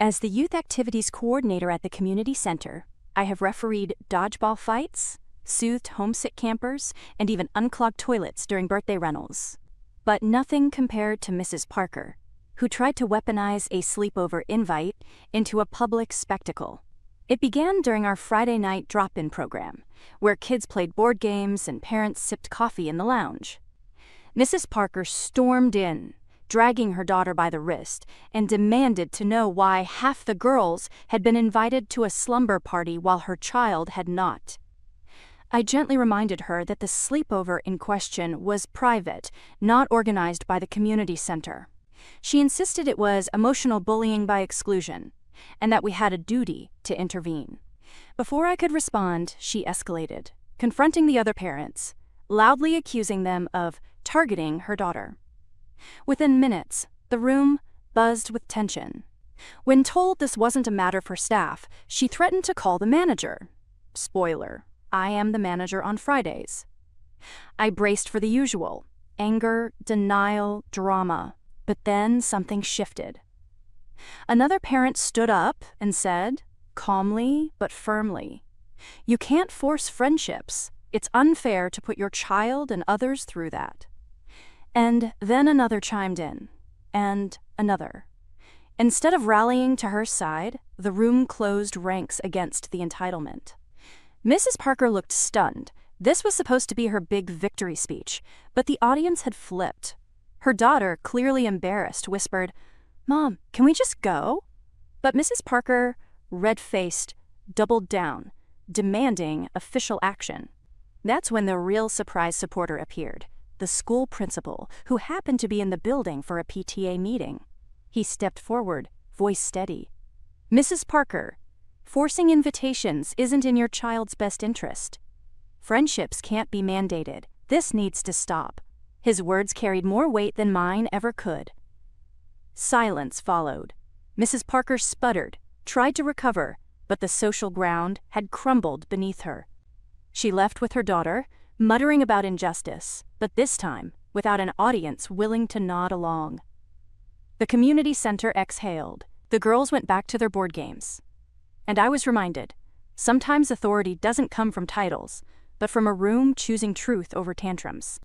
As the youth activities coordinator at the community center, I have refereed dodgeball fights, soothed homesick campers, and even unclogged toilets during birthday rentals. But nothing compared to Mrs. Parker, who tried to weaponize a sleepover invite into a public spectacle. It began during our Friday night drop-in program, where kids played board games and parents sipped coffee in the lounge. Mrs. Parker stormed in, dragging her daughter by the wrist, and demanded to know why half the girls had been invited to a slumber party while her child had not. I gently reminded her that the sleepover in question was private, not organized by the community center. She insisted it was emotional bullying by exclusion, and that we had a duty to intervene. Before I could respond, she escalated, confronting the other parents, loudly accusing them of targeting her daughter. Within minutes, the room buzzed with tension. When told this wasn't a matter for staff, she threatened to call the manager. Spoiler, I am the manager on Fridays. I braced for the usual: anger, denial, drama. But then something shifted. Another parent stood up and said, calmly but firmly, "You can't force friendships. It's unfair to put your child and others through that." And then another chimed in, and another. Instead of rallying to her side, the room closed ranks against the entitlement. Mrs. Parker looked stunned. This was supposed to be her big victory speech, but the audience had flipped. Her daughter, clearly embarrassed, whispered, "Mom, can we just go?" But Mrs. Parker, red-faced, doubled down, demanding official action. That's when the real surprise supporter appeared, the school principal, who happened to be in the building for a PTA meeting. He stepped forward, voice steady. "Mrs. Parker, forcing invitations isn't in your child's best interest. Friendships can't be mandated. This needs to stop." His words carried more weight than mine ever could. Silence followed. Mrs. Parker sputtered, tried to recover, but the social ground had crumbled beneath her. She left with her daughter, muttering about injustice, but this time without an audience willing to nod along. The community center exhaled. The girls went back to their board games. And I was reminded, sometimes authority doesn't come from titles, but from a room choosing truth over tantrums.